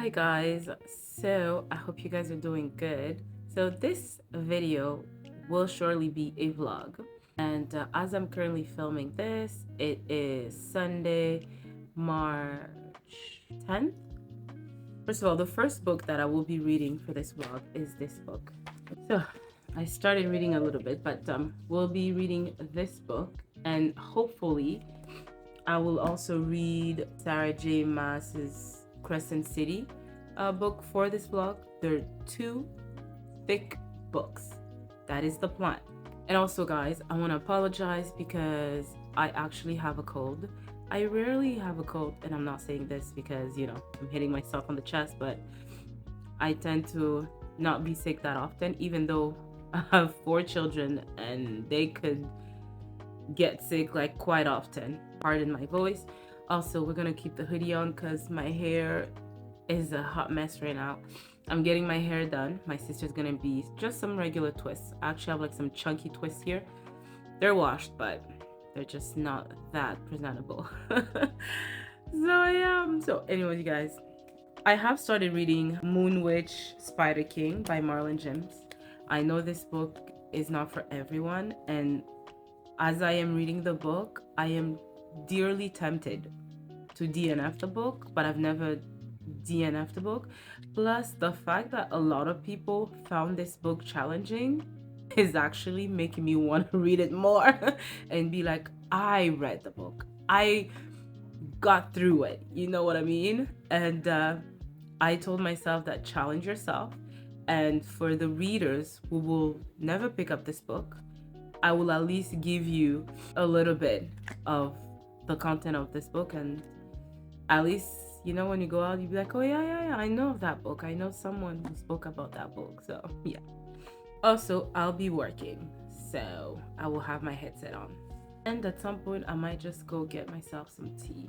Hi guys, so I hope you guys are doing good. So this video will surely be a vlog, and as I'm currently filming this, it is Sunday, March 10th. First of all, the first book that I will be reading for this vlog is this book. So I started reading a little bit, but we'll be reading this book, and hopefully I will also read Sarah J. Maas's Crecent City book for this vlog. They're two thick books. That is the plan. And also, guys, I want to apologize because I actually have a cold. I rarely have a cold, and I'm not saying this because, I'm hitting myself on the chest, but I tend to not be sick that often, even though I have 4 children and they could get sick like quite often. Pardon my voice. Also, we're gonna keep the hoodie on because my hair is a hot mess right now. I'm getting my hair done. My sister's gonna be just some regular twists. I actually have like some chunky twists here. They're washed, but they're just not that presentable. So anyways, you guys, I have started reading Moon Witch Spider King by Marlon. I know this book is not for everyone, and as I am reading the book, I am dearly tempted to DNF the book, but I've never DNF'd the book. Plus, the fact that a lot of people found this book challenging is actually making me want to read it more and be like, I read the book. I got through it. You know what I mean? And I told myself that challenge yourself. And for the readers who will never pick up this book, I will at least give you a little bit of the content of this book, and at least, when you go out, you'll be like, oh yeah, I know of that book. I know someone who spoke about that book. So yeah. Also, I'll be working, so I will have my headset on. And at some point, I might just go get myself some tea.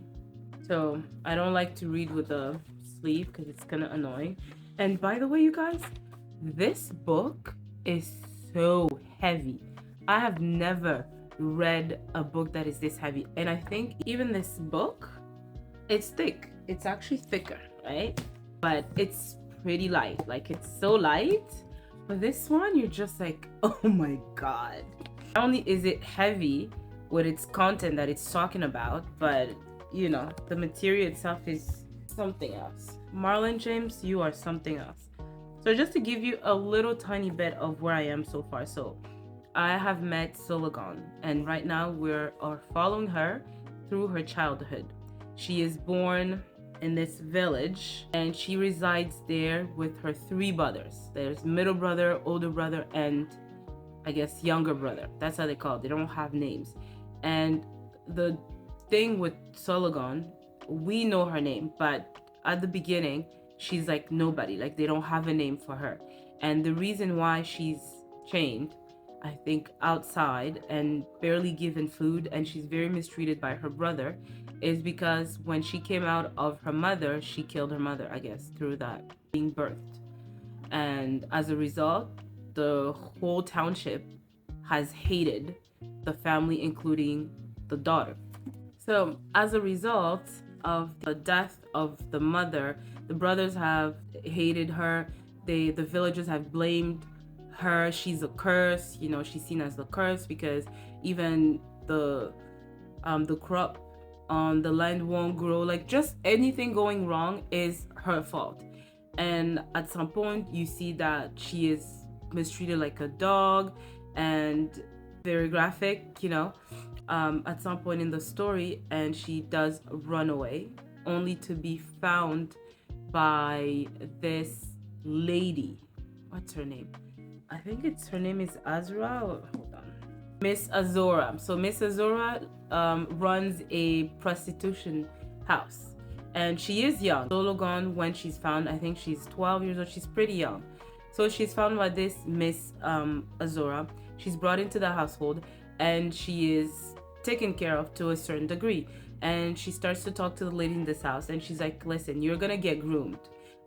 So I don't like to read with a sleeve because it's kind of annoying. And by the way, you guys, this book is so heavy. I have never read a book that is this heavy. And I think even this book, it's thick. It's actually thicker, right? But it's pretty light. Like, it's so light. But this one, you're just like, oh my God. Not only is it heavy with its content that it's talking about, but, the material itself is something else. Marlon James, you are something else. So just to give you a little tiny bit of where I am so far. So I have met Sologon, and right now we are following her through her childhood. She is born in this village, and she resides there with her 3 brothers. There's middle brother, older brother, and I guess younger brother. That's how they call it. They don't have names. And the thing with Sologon, we know her name, but at the beginning, she's like nobody. Like, they don't have a name for her. And the reason why she's chained, I think, outside and barely given food, and she's very mistreated by her brother, is because when she came out of her mother, she killed her mother, I guess, through that being birthed. And as a result, the whole township has hated the family, including the daughter. So as a result of the death of the mother, the brothers have hated her. The villagers have blamed her. She's a curse. She's seen as the curse because even the crop on the land won't grow. Like, just anything going wrong is her fault. And at some point, you see that she is mistreated like a dog, and very graphic, at some point in the story, and she does run away, only to be found by this lady. What's her name? I think her name is Azra. Hold on. Miss Azora. So Miss Azora runs a prostitution house, and she is young. Sologon, when she's found, I think she's 12 years old. She's pretty young. So she's found by this Miss Azora. She's brought into the household, and she is taken care of to a certain degree. And she starts to talk to the lady in this house, and she's like, listen, you're gonna get groomed,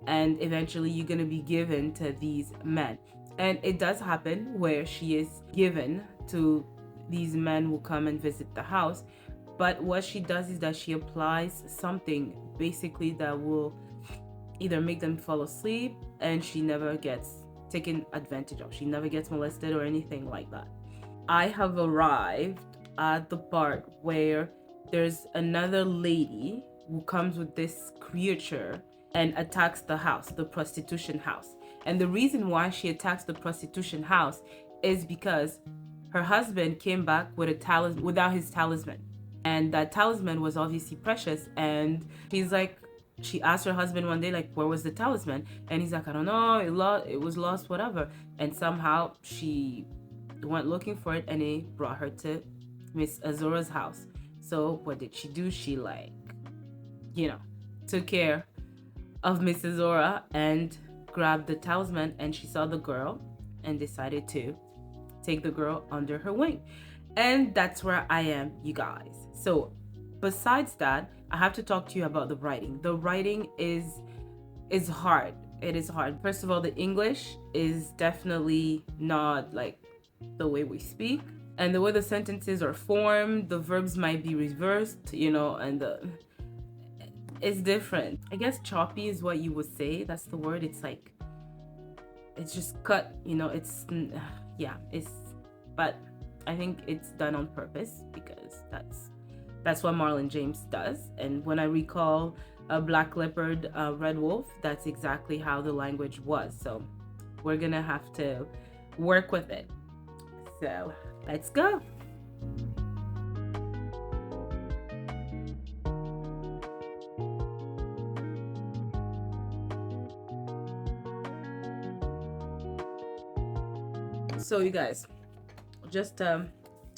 and eventually you're gonna be given to these men. And it does happen where she is given to these men who come and visit the house. But what she does is that she applies something basically that will either make them fall asleep, and she never gets taken advantage of. She never gets molested or anything like that. I have arrived at the part where there's another lady who comes with this creature and attacks the house, the prostitution house. And the reason why she attacks the prostitution house is because her husband came back with a talisman without his talisman. And that talisman was obviously precious. And she's like, she asked her husband one day, like, where was the talisman? And he's like, I don't know, it was lost, whatever. And somehow she went looking for it, and he brought her to Miss Azora's house. So what did she do? She, like, took care of Miss Azora and grabbed the talisman, and she saw the girl and decided to take the girl under her wing. And that's where I am, you guys. So besides that, I have to talk to you about the writing. The writing is hard. It is hard. First of all, the English is definitely not like the way we speak, and the way the sentences are formed, the verbs might be reversed, and it's different. I guess choppy is what you would say. That's the word. It's like, it's just cut, but I think it's done on purpose, because that's what Marlon James does. And when I recall a Black Leopard, Red Wolf, that's exactly how the language was. So we're gonna have to work with it. So let's go. So you guys, just to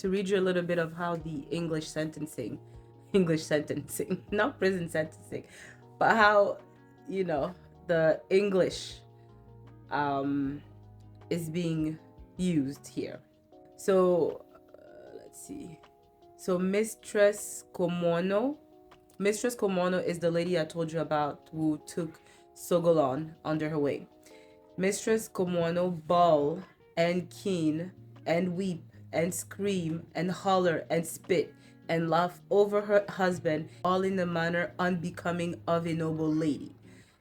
read you a little bit of how the English sentencing, not prison sentencing, but how, the English is being used here. So let's see. So Mistress Komono is the lady I told you about who took Sogolon under her wing. Mistress Komono bawl and keen and weep and scream and holler and spit and laugh over her husband, all in a manner unbecoming of a noble lady.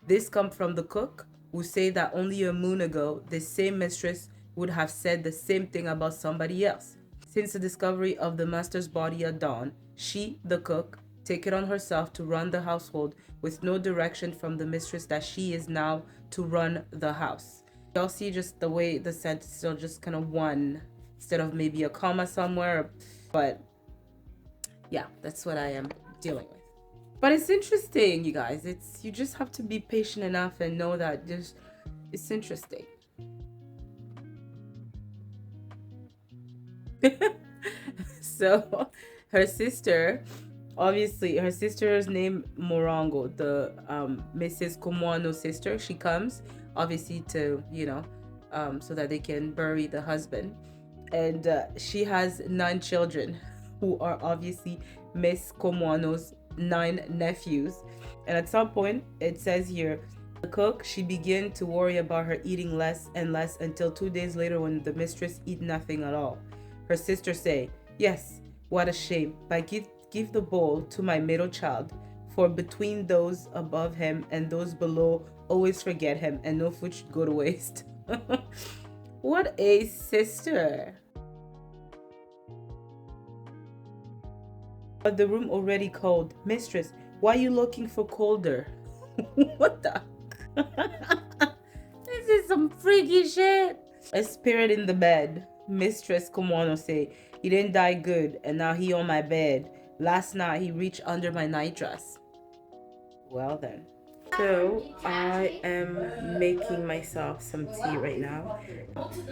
This comes from the cook, who say that only a moon ago the same mistress would have said the same thing about somebody else. Since the discovery of the master's body at dawn, she, the cook, take it on herself to run the household with no direction from the mistress that she is now to run the house. Y'all see just the way the sentences are just kind of one instead of maybe a comma somewhere, but yeah, that's what I am dealing with. But it's interesting, you guys. You just have to be patient enough and know that it's interesting. So her sister, obviously her sister's name Morongo, the Mrs. Komoano's sister, she comes obviously to so that they can bury the husband, and she has 9 children who are obviously Miss Komoano's 9 nephews. And at some point it says here, the cook, she began to worry about her eating less and less until 2 days later, when the mistress eat nothing at all. Her sister say, yes, what a shame, but give the bowl to my middle child, for between those above him and those below always forget him, and no food should go to waste. What a sister. But the room already cold. Mistress, why are you looking for colder? What the? This is some freaky shit. A spirit in the bed. Mistress Komono say, he didn't die good, and now he on my bed. Last night he reached under my nightdress. Well then. So I am making myself some tea right now.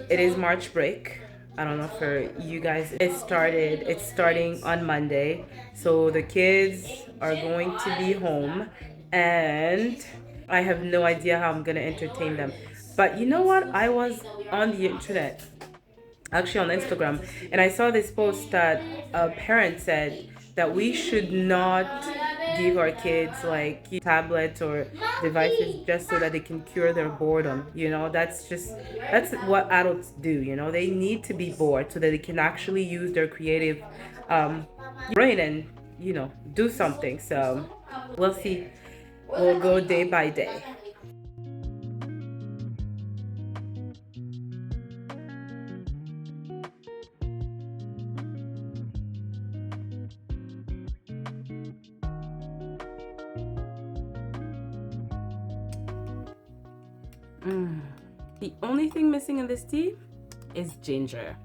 It is March break. I don't know for you guys. It's starting on Monday. So the kids are going to be home, and I have no idea how I'm gonna entertain them. But you know what? I was on the internet, actually on Instagram, and I saw this post that a parent said that we should not give our kids like tablets or devices just so that they can cure their boredom. That's what adults do. They need to be bored so that they can actually use their creative brain and do something. So we'll see. We'll go day by day. The only thing missing in this tea is ginger.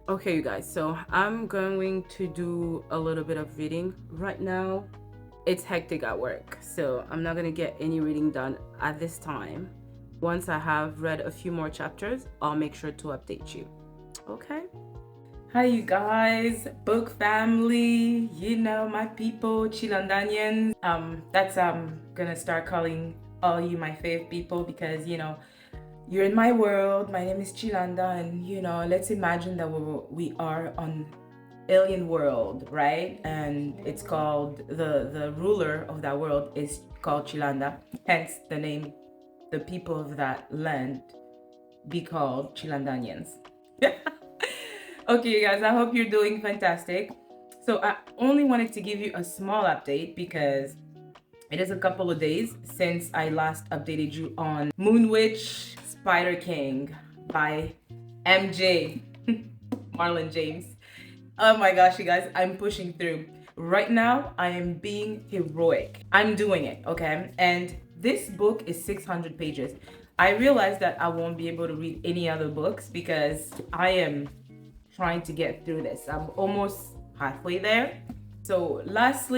Okay, you guys, so I'm going to do a little bit of reading right now. It's hectic at work, so I'm not gonna get any reading done at this time. Once I have read a few more chapters, I'll make sure to update you. Okay? Hi, you guys, book family, you know, my people, Chilandanians. That's gonna start calling all you my fave people because, you know, you're in my world. My name is Chilanda, and you know, let's imagine that we are on alien world, right? And it's called the ruler of that world is called Chilanda, hence the name, the people of that land be called Chilandanians. Okay, guys, I hope you're doing fantastic. So I only wanted to give you a small update because it is a couple of days since I last updated you on Moon Witch Spider King by MJ Marlon James. Oh my gosh, you guys, I'm pushing through. Right now, I am being heroic. I'm doing it, okay? And this book is 600 pages. I realized that I won't be able to read any other books because I am trying to get through this. I'm almost halfway there. So last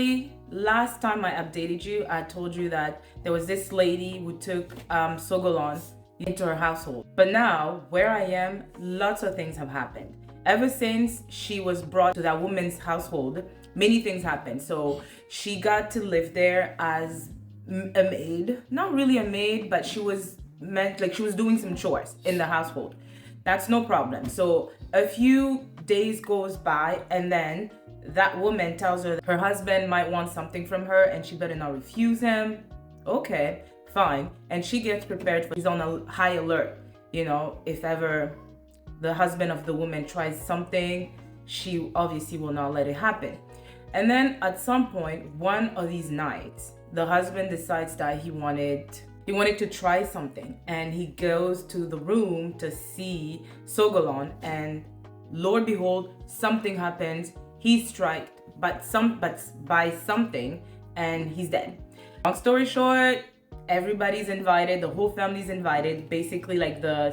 time I updated you, I told you that there was this lady who took Sogolon into her household. But now, where I am, lots of things have happened. Ever since she was brought to that woman's household, many things happened. So she got to live there as a maid. Not really a maid, but she was meant like she was doing some chores in the household. That's no problem. So a few days goes by and then that woman tells her that her husband might want something from her and she better not refuse him. Okay, fine. And she gets prepared for, he's on a high alert. You know, if ever the husband of the woman tries something, she obviously will not let it happen. And then at some point, one of these nights, the husband decides that he wanted to try something, and he goes to the room to see Sogolon, and Lord behold, something happens. He's struck by something, and he's dead. Long story short, everybody's invited, the whole family's invited. Basically, like the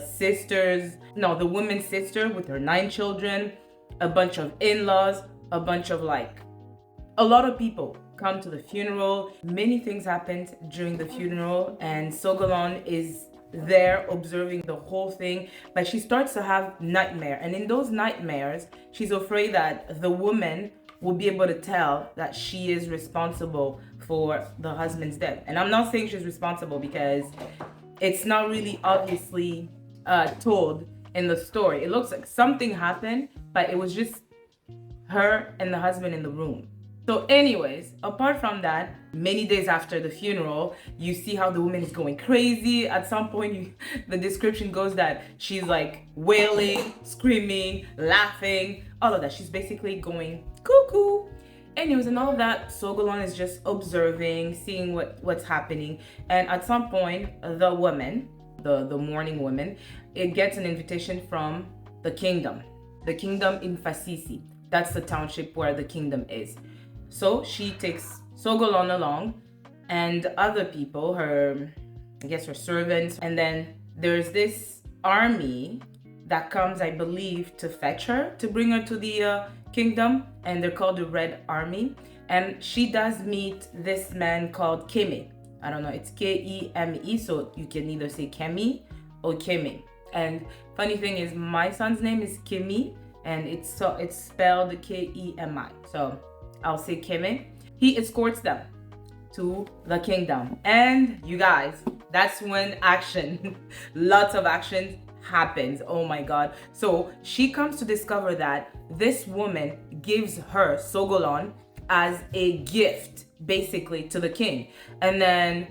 woman's sister with her 9 children, a bunch of in-laws, a lot of people come to the funeral. Many things happened during the funeral, and Sogolon is there observing the whole thing, but she starts to have nightmare, and in those nightmares she's afraid that the woman will be able to tell that she is responsible for the husband's death. And I'm not saying she's responsible because it's not really obviously told in the story. It looks like something happened, but it was just her and the husband in the room. So anyways, apart from that, many days after the funeral, you see how the woman is going crazy. At some point, the description goes that she's like wailing, screaming, laughing, all of that. She's basically going cuckoo. Anyways, and all of that, Sogolon is just observing, seeing what's happening. And at some point, the woman, the mourning woman, it gets an invitation from the kingdom in Fasisi. That's the township where the kingdom is. So she takes Sogolon along and other people, her servants. And then there's this army that comes, I believe, to fetch her, to bring her to the kingdom. And they're called the Red Army. And she does meet this man called Keme. I don't know, it's Keme, so you can either say Kemi or Keme. And funny thing is, my son's name is Kemi, and it's spelled Kemi. So I'll say Keme. He escorts them to the kingdom. And you guys, that's when action, lots of action happens. Oh my God. So she comes to discover that this woman gives her Sogolon as a gift, basically, to the king. And then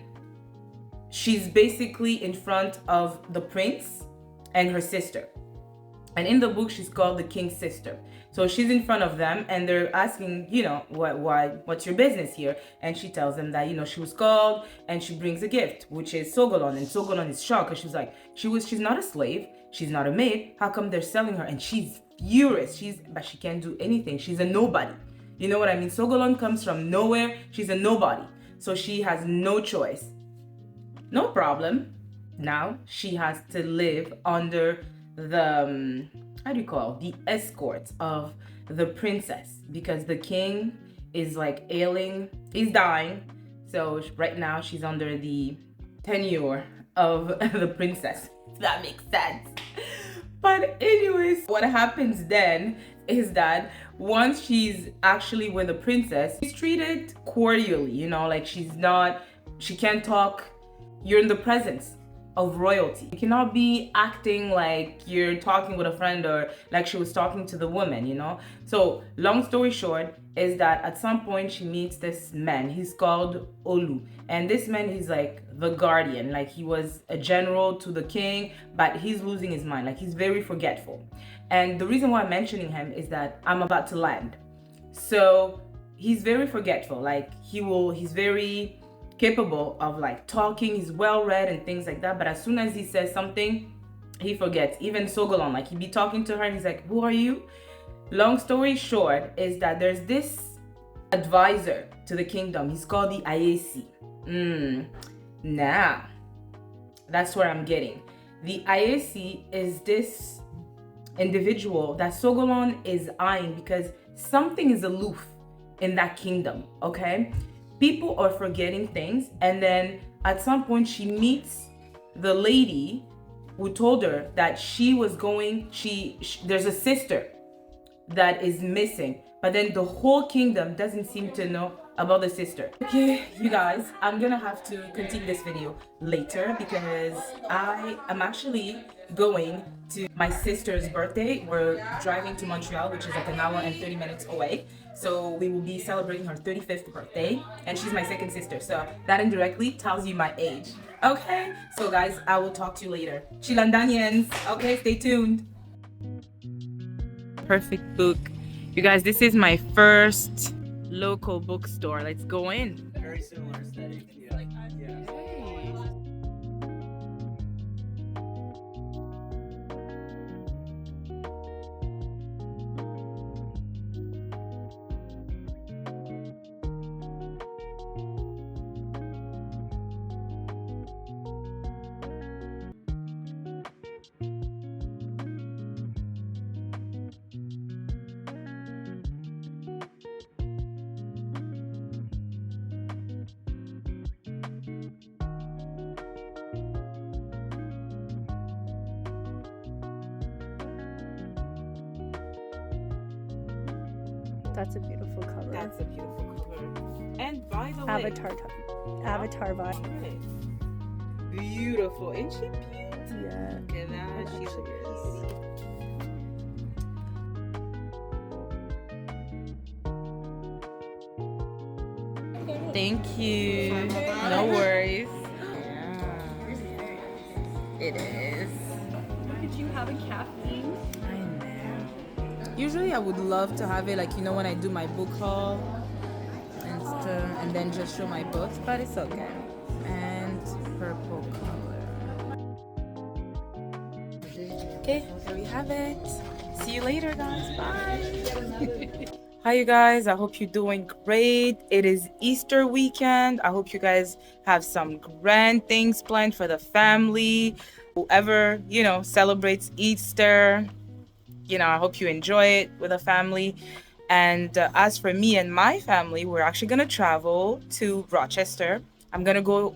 she's basically in front of the prince and her sister. And in the book, she's called the king's sister. So she's in front of them and they're asking, what's your business here? And she tells them that, she was called and she brings a gift, which is Sogolon. And Sogolon is shocked because she's like, she's not a slave. She's not a maid. How come they're selling her? And she's furious. But she can't do anything. She's a nobody. You know what I mean? Sogolon comes from nowhere. She's a nobody. So she has no choice. No problem. Now she has to live under the how do you call the escort of the princess, because the king is like ailing, he's dying. So right now she's under the tenure of the princess, if that makes sense. But anyways, what happens then is that once she's actually with the princess, she's treated cordially, you know, like she can't talk. You're in the presence of royalty. You cannot be acting like you're talking with a friend or like she was talking to the woman, you know? So long story short is that at some point she meets this man. He's called Olu. And this man, he's like the guardian. Like he was a general to the king, but he's losing his mind. Like he's very forgetful. And the reason why I'm mentioning him is that I'm about to land. So he's very forgetful. Like he's very capable of like talking, he's well read and things like that, but as soon as he says something, he forgets. Even Sogolon, like he'd be talking to her and he's like, who are you? Long story short is that there's this advisor to the kingdom. He's called the IAC. Now that's where I'm getting. The IAC is this individual that Sogolon is eyeing because something is aloof in that kingdom, okay? People are forgetting things, and then at some point she meets the lady who told her that she was going, there's a sister that is missing, but then the whole kingdom doesn't seem to know about the sister. Okay, you guys, I'm gonna have to continue this video later because I am actually going to my sister's birthday. We're driving to Montreal, which is like an hour and 30 minutes away. So we will be celebrating her 35th birthday, and she's my second sister. So that indirectly tells you my age. Okay, so guys, I will talk to you later. Chilandanians, okay, stay tuned. Perfect book. You guys, this is my first local bookstore. Let's go in. Very similar aesthetic. Yeah. That's a beautiful cover. That's a beautiful cover. And by the way, Avatar vibe. Beautiful. Isn't she cute? Yeah. Look at that. It She's actually is. Thank you. No worries. It is. Did you have a caffeine? I know. Usually I would love to have it like, you know, when I do my book haul and stuff, and then just show my books, but it's okay. And purple color. Okay, there we have it. See you later, guys. Bye. Hi, you guys. I hope you're doing great. It is Easter weekend. I hope you guys have some grand things planned for the family. Whoever, you know, celebrates Easter, you know, I hope you enjoy it with the family. And as for me and my family, we're actually going to travel to Rochester. I'm going to go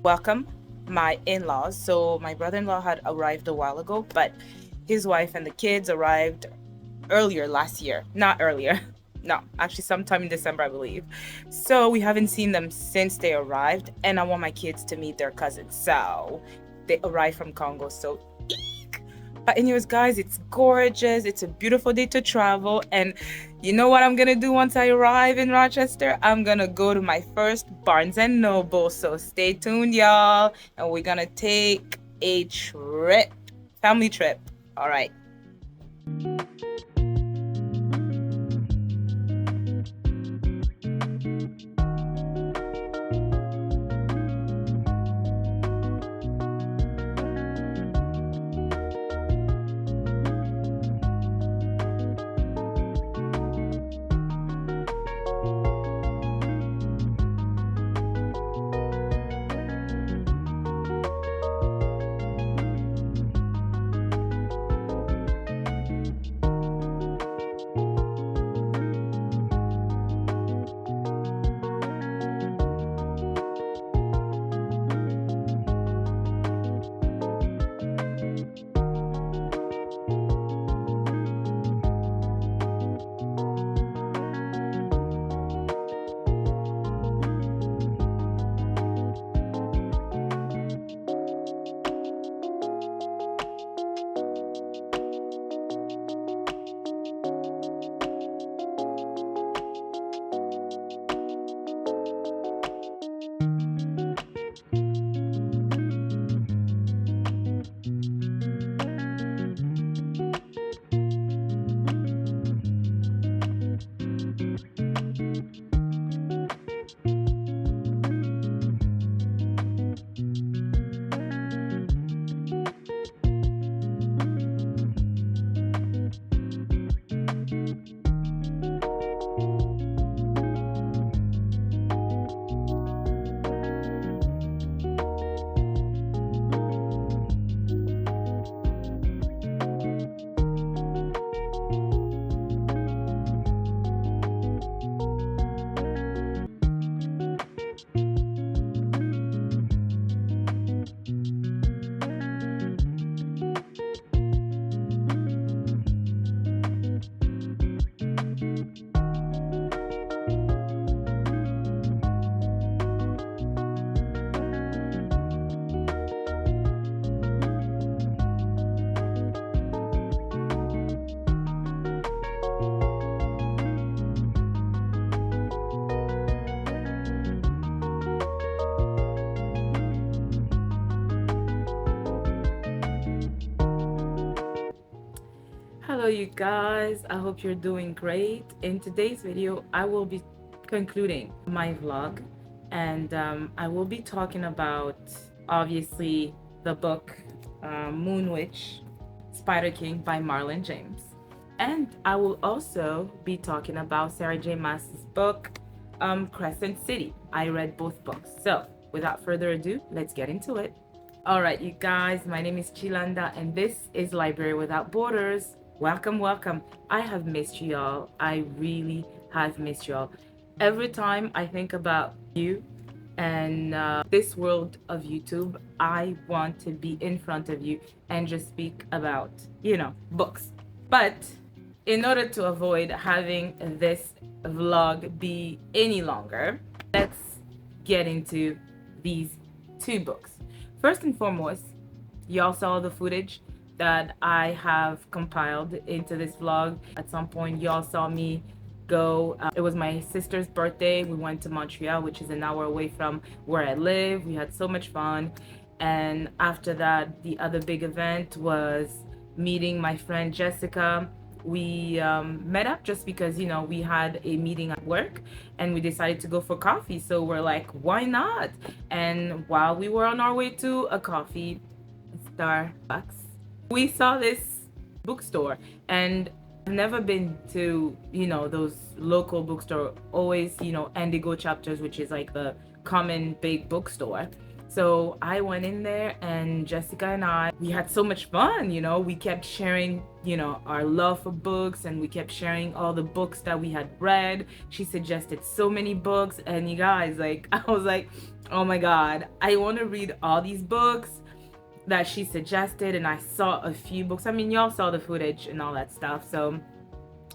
welcome my in-laws. So my brother-in-law had arrived a while ago, but his wife and the kids arrived earlier last year. Not earlier. No, actually sometime in December, I believe. So we haven't seen them since they arrived, and I want my kids to meet their cousins. So they arrived from Congo. So eek! But anyways, guys, it's gorgeous. It's a beautiful day to travel. And you know what I'm gonna do once I arrive in Rochester? I'm gonna go to my first Barnes and Noble. So stay tuned, y'all. And we're gonna take a trip, family trip. All right. Hello you guys, I hope you're doing great. In today's video I will be concluding my vlog, and I will be talking about obviously the book Moon Witch Spider King by Marlon James, and I will also be talking about Sarah J Maas's book Crecent City. I read both books, so without further ado, let's get into it. Alright you guys, my name is Chilanda and this is Library Without Borders. Welcome, welcome. I have missed you all. I really have missed you all. Every time I think about you and this world of YouTube, I want to be in front of you and just speak about, books. But in order to avoid having this vlog be any longer, let's get into these two books. First and foremost, y'all saw the footage that I have compiled into this vlog. At some point, y'all saw me go. It was my sister's birthday. We went to Montreal, which is an hour away from where I live. We had so much fun. And after that, the other big event was meeting my friend Jessica. We met up just because, we had a meeting at work and we decided to go for coffee. So we're like, why not? And while we were on our way to a coffee, Starbucks, we saw this bookstore. And I've never been to, those local bookstore, always, Indigo Chapters, which is like the common big bookstore. So I went in there and Jessica and we had so much fun, we kept sharing, our love for books, and we kept sharing all the books that we had read. She suggested so many books, and you guys, I was like, oh my God, I want to read all these books that she suggested. And I saw a few books. I mean, y'all saw the footage and all that stuff. So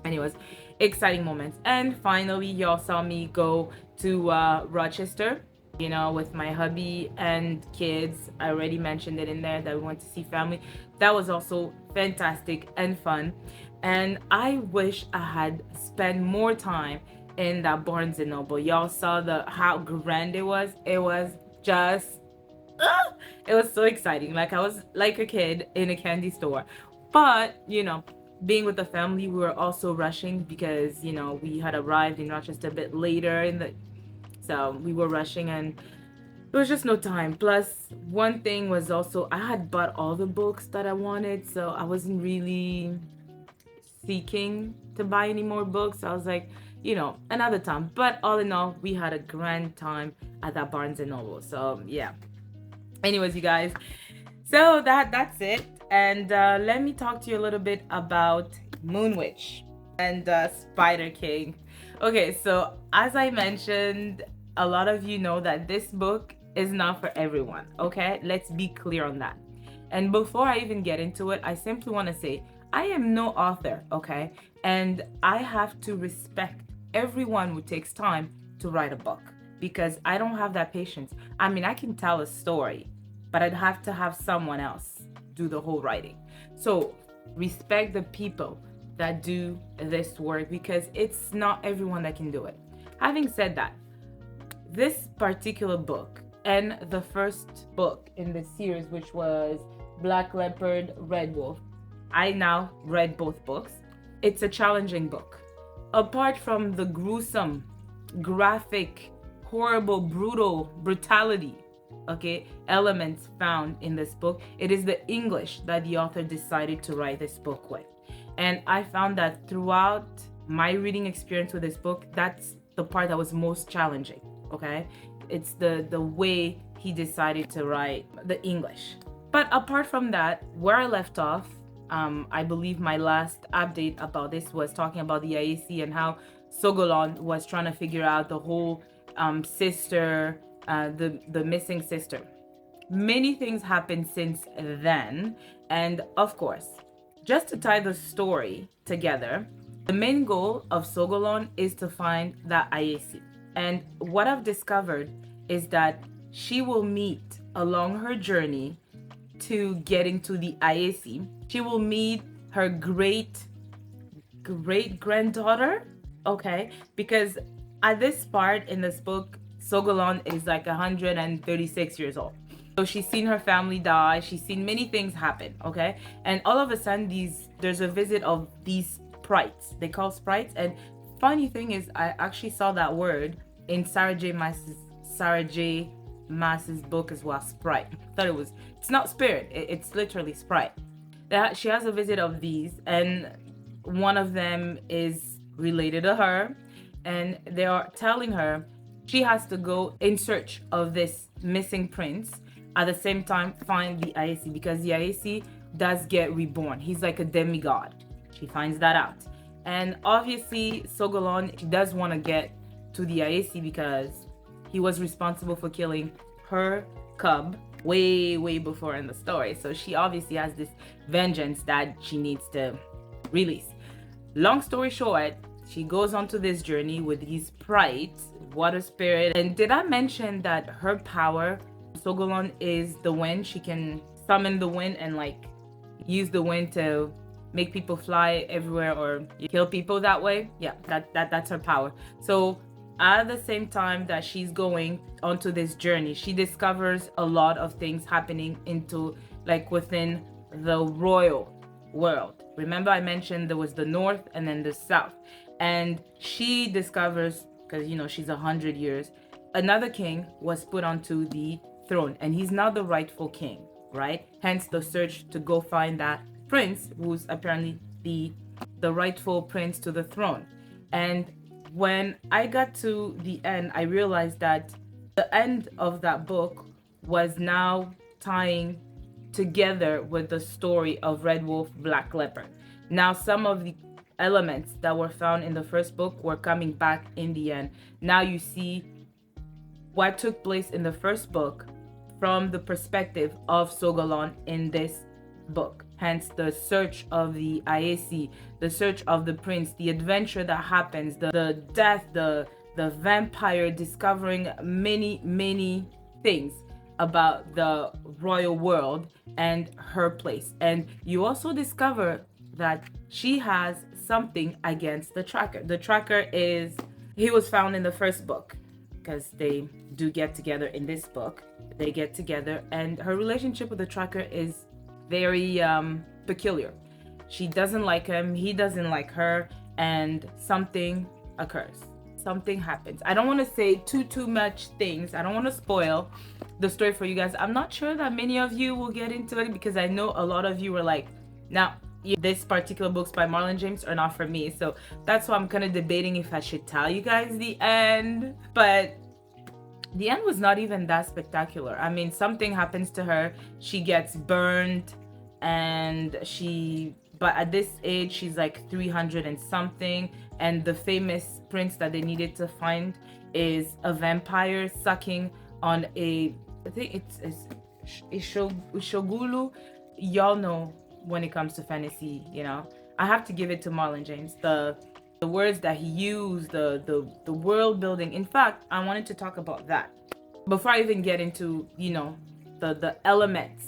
anyways, exciting moments. And finally, y'all saw me go to Rochester, with my hubby and kids. I already mentioned it in there that we went to see family. That was also fantastic and fun. And I wish I had spent more time in that Barnes & Noble. Y'all saw how grand it was. It was just, it was so exciting. Like I was like a kid in a candy store. But, being with the family, we were also rushing because, we had arrived in Rochester a bit later so we were rushing and there was just no time. Plus, one thing was also I had bought all the books that I wanted, so I wasn't really seeking to buy any more books. I was like, another time. But all in all, we had a grand time at that Barnes & Noble. So yeah. Anyways, you guys, so that's it. And let me talk to you a little bit about Moon Witch and Spider King. Okay, so as I mentioned, a lot of you know that this book is not for everyone, okay? Let's be clear on that. And before I even get into it, I simply want to say I am no author, okay? And I have to respect everyone who takes time to write a book because I don't have that patience. I mean, I can tell a story, but I'd have to have someone else do the whole writing. So respect the people that do this work because it's not everyone that can do it. Having said that, this particular book and the first book in the series, which was Black Leopard, Red Wolf, I now read both books. It's a challenging book. Apart from the gruesome, graphic, horrible, brutality, elements found in this book, it is the English that the author decided to write this book with. And I found that throughout my reading experience with this book, that's the part that was most challenging, okay? It's the way he decided to write the English. But apart from that, where I left off, I believe my last update about this was talking about the IAC and how Sogolon was trying to figure out the whole sister, the missing sister. Many things happened since then, and of course, just to tie the story together, the main goal of Sogolon is to find that IAC. And what I've discovered is that she will meet along her journey to getting to the IAC. She will meet her great granddaughter, okay? Because at this part in this book, Sogolon is like 136 years old. So she's seen her family die. She's seen many things happen, okay? And all of a sudden, there's a visit of these sprites. They call sprites. And funny thing is, I actually saw that word in Sarah J. Maas's book as well, sprite. I thought it's not spirit. It's literally sprite. That she has a visit of these, and one of them is related to her, and they are telling her she has to go in search of this missing prince, at the same time find the Aesi, because the Aesi does get reborn. He's like a demigod. She finds that out. And obviously Sogolon, she does want to get to the Aesi because he was responsible for killing her cub way before in the story. So she obviously has this vengeance that she needs to release. Long story short, she goes onto this journey with these sprites, water spirit. And did I mention that her power, Sogolon, is the wind? She can summon the wind and like use the wind to make people fly everywhere or kill people that way. Yeah, that's her power. So at the same time that she's going onto this journey, she discovers a lot of things happening into like within the royal world. Remember I mentioned there was the north and then the south, and she discovers, because you know she's 100 years, another king was put onto the throne, and he's now the rightful king, right? Hence the search to go find that prince who's apparently the rightful prince to the throne. And when I got to the end, I realized that the end of that book was now tying together with the story of Red Wolf, Black Leopard. Now, some of the elements that were found in the first book were coming back in the end. Now you see what took place in the first book from the perspective of Sogolon in this book. Hence the search of the Aesi, the search of the prince, the adventure that happens, the death, the vampire discovering many things about the royal world and her place. And you also discover that she has something against the tracker. The tracker he was found in the first book, because they do get together in this book. They get together, and her relationship with the tracker is very peculiar. She doesn't like him, he doesn't like her, and something occurs. Something happens. I don't want to say too much things. I don't want to spoil the story for you guys. I'm not sure that many of you will get into it, because I know a lot of you were like, now this particular books by Marlon James are not for me. So that's why I'm kind of debating if I should tell you guys the end. But the end was not even that spectacular. I mean, something happens to her. She gets burned, and but at this age, she's like 300 and something. And the famous prince that they needed to find is a vampire sucking on I think it's Shogulu. Y'all know when it comes to fantasy, you know, I have to give it to Marlon James. The words that he used, the world building. In fact, I wanted to talk about that before I even get into, you know, the elements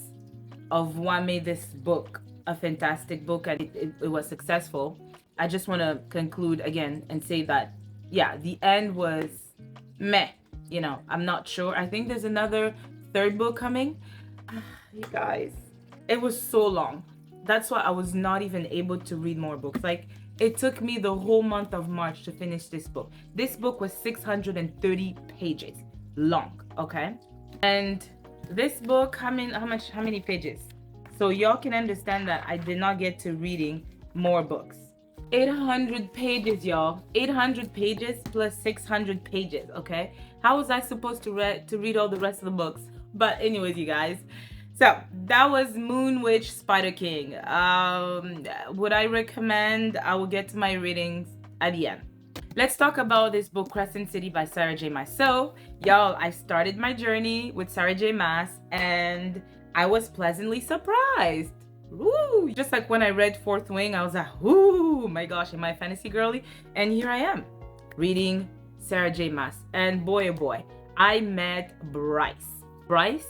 of what made this book a fantastic book and it was successful. I just want to conclude again and say that, yeah, the end was meh. You know, I'm not sure. I think there's another third book coming. You guys, it was so long. That's why I was not even able to read more books. Like, it took me the whole month of March to finish this book. This book was 630 pages long, okay? And this book, how many pages? So y'all can understand that I did not get to reading more books. 800 pages, y'all. 800 pages plus 600 pages, okay? How was I supposed to read all the rest of the books? But anyways, you guys, so that was Moon Witch Spider King. Would I recommend? I will get to my ratings at the end. Let's talk about this book, Crecent City by Sarah J. Maas. So, y'all, I started my journey with Sarah J. Maas, and I was pleasantly surprised. Woo! Just like when I read Fourth Wing, I was like, ooh, my gosh, am I a fantasy girly? And here I am, reading Sarah J. Maas. And boy, oh boy, I met Bryce. Bryce.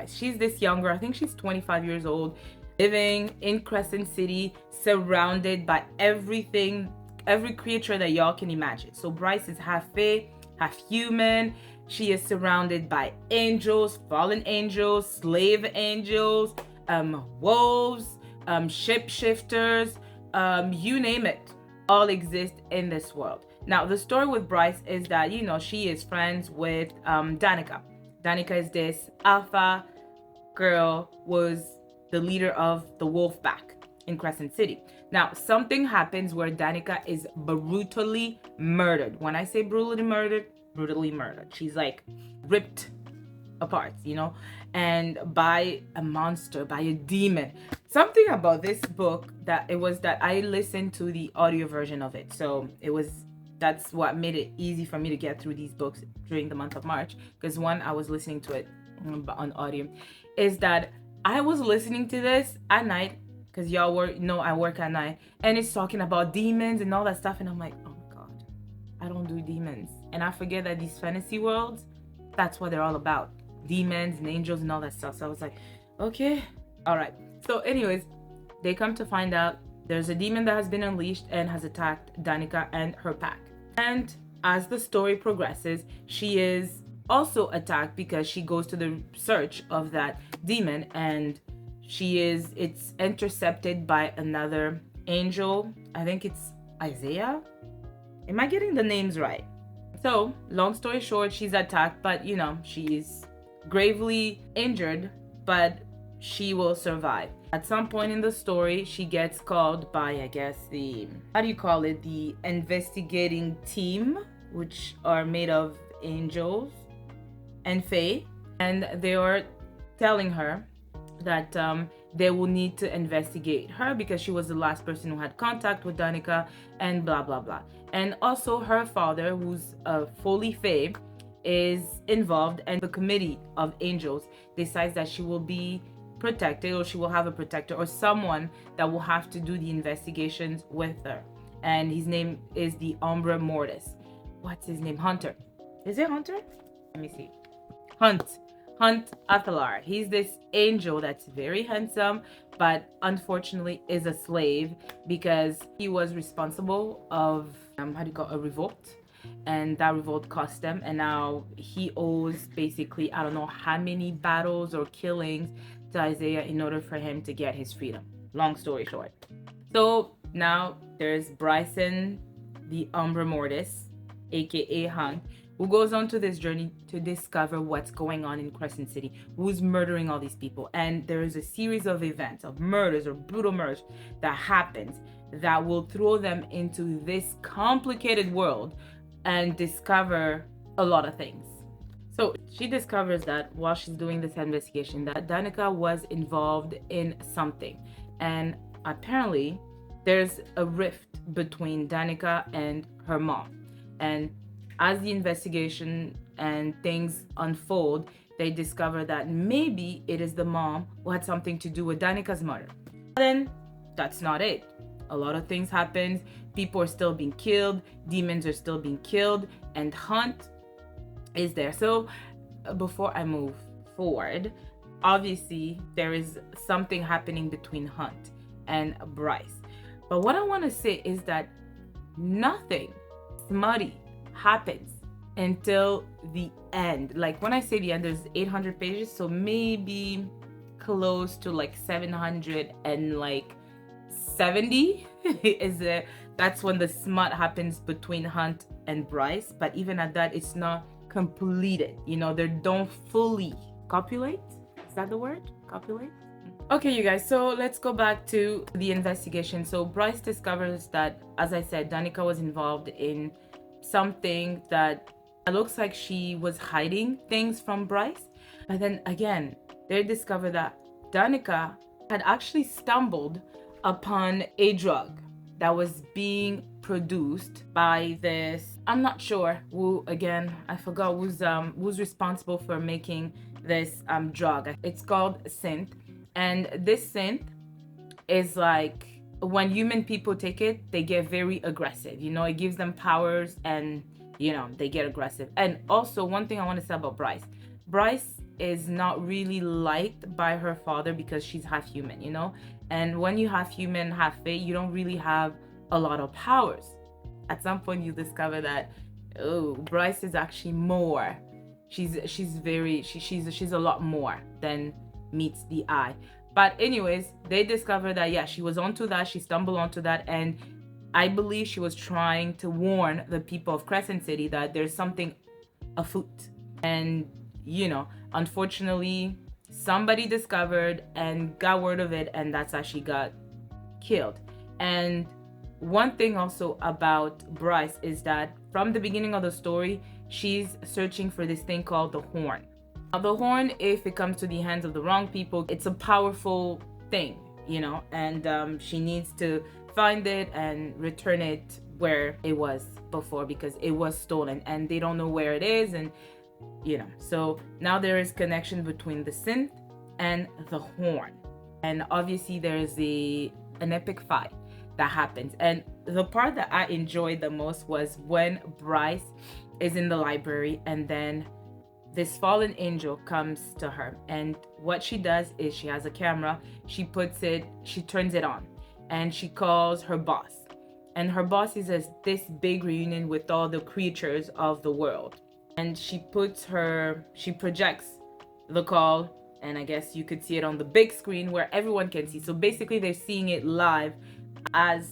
She's this young girl. I think she's 25 years old, living in Crecent City, surrounded by everything, every creature that y'all can imagine. So Bryce is half fae, half human, She is surrounded by angels, fallen angels, slave angels, wolves, shapeshifters, you name it, all exist in this world. Now, the story with Bryce is that, you know, she is friends with Danica. Danica is this alpha girl, was the leader of the wolf pack in Crescent City. Now, something happens where Danica is brutally murdered. When I say brutally murdered, she's like ripped apart, you know, and by a monster, by a demon. Something about this book that it was that I listened to the audio version of it. So that's what made it easy for me to get through these books during the month of March. Because one, I was listening to it on audio, is that I was listening to this at night, because y'all know I work at night, and it's talking about demons and all that stuff, and I'm like, oh my god, I don't do demons. And I forget that these fantasy worlds, that's what they're all about, demons and angels and all that stuff. So I was like, okay, all right. So anyways, they come to find out there's a demon that has been unleashed and has attacked Danica and her pack. And as the story progresses, she is also attacked because she goes to the search of that demon, and it's intercepted by another angel. I think it's Isaiah. Am I getting the names right? So, long story short, she's attacked, but you know, she's gravely injured, but she will survive. At some point in the story, she gets called by, I guess, the investigating team, which are made of angels and fae, and they are telling her that they will need to investigate her because she was the last person who had contact with Danica, and blah blah blah. And also her father, who's fully fae, is involved, and the committee of angels decides that she will be protected, or she will have a protector or someone that will have to do the investigations with her, and his name is the Umbra Mortis. What's his name? Hunter. Is it Hunter? Let me see. Hunt Athalar. He's this angel that's very handsome, but unfortunately is a slave because he was responsible of a revolt, and that revolt cost them, and now he owes basically, I don't know how many battles or killings to Isaiah in order for him to get his freedom. Long story short. So now there's Bryson, the Umbra Mortis, aka Hunt, who goes on to this journey to discover what's going on in Crescent City, who's murdering all these people. And there is a series of events, of murders or brutal murders that happens that will throw them into this complicated world and discover a lot of things. So she discovers that while she's doing this investigation, that Danica was involved in something. And apparently there's a rift between Danica and her mom. And as the investigation and things unfold, they discover that maybe it is the mom who had something to do with Danica's murder. But then that's not it. A lot of things happen. People are still being killed. Demons are still being killed. And Hunt is there. So before I move forward, obviously there is something happening between Hunt and Bryce. But what I want to say is that nothing smutty happens until the end. Like when I say the end, there's 800 pages, so maybe close to like 770 is there. That's when the smut happens between Hunt and Bryce. But even at that, it's not completed. You know, they don't fully copulate. Is that the word? Copulate? Okay, you guys, so let's go back to the investigation. So Bryce discovers that, as I said, Danica was involved in something that it looks like she was hiding things from Bryce. But then again, they discover that Danica had actually stumbled upon a drug that was being produced by this, I'm not sure who, again, I forgot who's responsible for making this drug. It's called synth, and this synth is like, when human people take it, they get very aggressive. You know, it gives them powers, and you know, they get aggressive. And also, one thing I want to say about Bryce is not really liked by her father because she's half human, you know. And when you have human, half fae, you don't really have a lot of powers. At some point, you discover that, oh, Bryce is actually more she's a lot more than meets the eye. But anyways, they discovered that yeah, she was onto that, she stumbled onto that, and I believe she was trying to warn the people of Crescent City that there's something afoot. And unfortunately, somebody discovered and got word of it, and that's how she got killed. And one thing also about Bryce is that from the beginning of the story, she's searching for this thing called the horn. Now, the horn, if it comes to the hands of the wrong people, it's a powerful thing, and she needs to find it and return it where it was before, because it was stolen and they don't know where it is. And so now there is connection between the synth and the horn, and obviously there's an epic fight that happens. And the part that I enjoyed the most was when Bryce is in the library, and then this fallen angel comes to her, and what she does is she has a camera, she turns it on, and she calls her boss. And her boss is this big reunion with all the creatures of the world. And she projects the call, and I guess you could see it on the big screen where everyone can see. So basically they're seeing it live as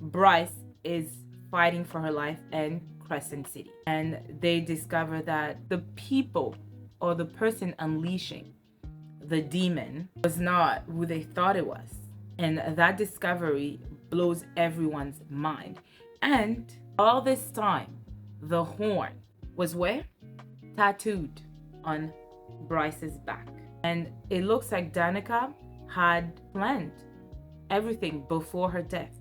Bryce is fighting for her life in Crescent City. And they discover that the people, or the person unleashing the demon, was not who they thought it was. And that discovery blows everyone's mind. And all this time, the horn was where? Tattooed on Bryce's back. And it looks like Danica had planned everything before her death.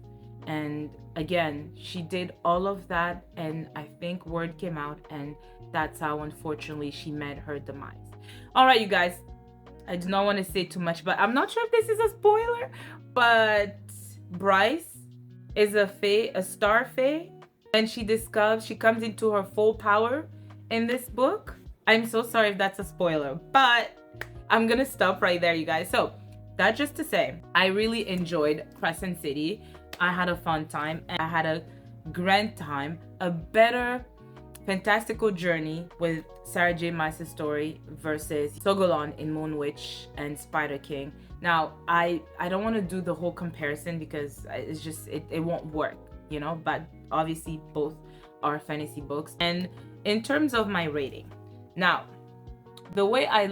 And again, she did all of that, and I think word came out, and that's how unfortunately she met her demise. All right, you guys, I do not want to say too much, but I'm not sure if this is a spoiler, but Bryce is a star fae, and she comes into her full power in this book. I'm so sorry if that's a spoiler, but I'm gonna stop right there, you guys. So that just to say, I really enjoyed Crescent City. I had a fun time, and I had a grand time, a better fantastical journey with Sarah J. Maas's story versus Sogolon in Moon Witch and Spider King. Now, I don't want to do the whole comparison because it's just, it won't work, but obviously both are fantasy books. And in terms of my rating, now, the way I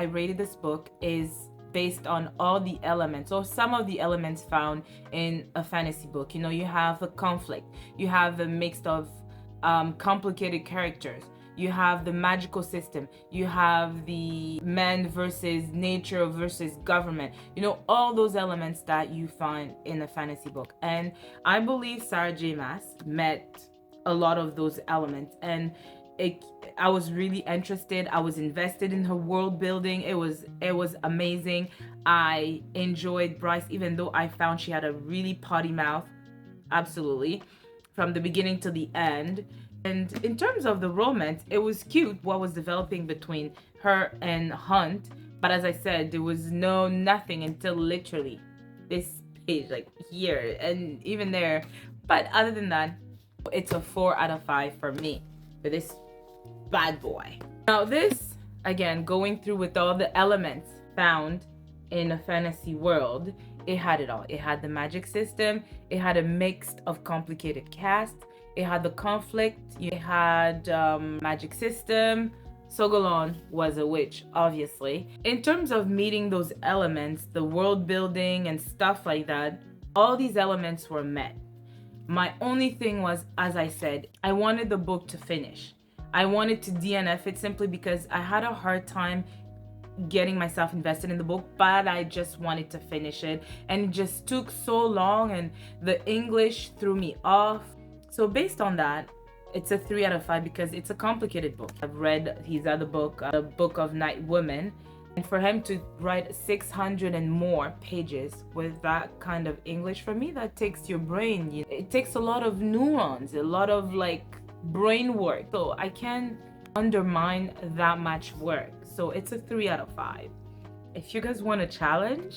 rated this book is based on all the elements, or some of the elements found in a fantasy book. You have the conflict, you have the mix of complicated characters, you have the magical system, you have the man versus nature versus government, all those elements that you find in a fantasy book. And I believe Sarah J. Maas met a lot of those elements, and I was really interested. I was invested in her world building. It was amazing. I enjoyed Bryce, even though I found she had a really potty mouth, absolutely, from the beginning to the end. And in terms of the romance, it was cute what was developing between her and Hunt. But as I said, there was nothing until literally this page, like here and even there. But other than that, it's a 4 out of 5 for me for this bad boy. Now this, again, going through with all the elements found in a fantasy world, it had it all. It had the magic system, it had a mix of complicated cast, it had the conflict, it had magic system. Sogolon was a witch, obviously. In terms of meeting those elements, the world building and stuff like that, all these elements were met. My only thing was, as I said, I wanted the book to finish. I wanted to DNF it simply because I had a hard time getting myself invested in the book, but I just wanted to finish it, and it just took so long, and the English threw me off. So based on that, it's a 3 out of 5 because it's a complicated book. I've read his other book, The Book of Night Women, and for him to write 600 and more pages with that kind of English, for me, that takes your brain. It takes a lot of neurons, a lot of brain work. So I can't undermine that much work. So it's a 3 out of 5. If you guys want a challenge,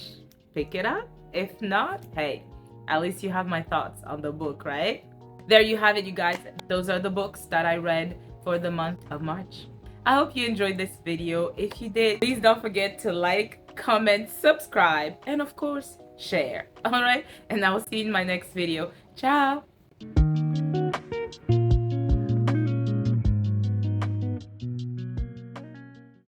pick it up. If not, hey, at least you have my thoughts on the book, right? There you have it, you guys. Those are the books that I read for the month of March. I hope you enjoyed this video. If you did, please don't forget to like, comment, subscribe, and of course, share. All right? And I will see you in my next video. Ciao!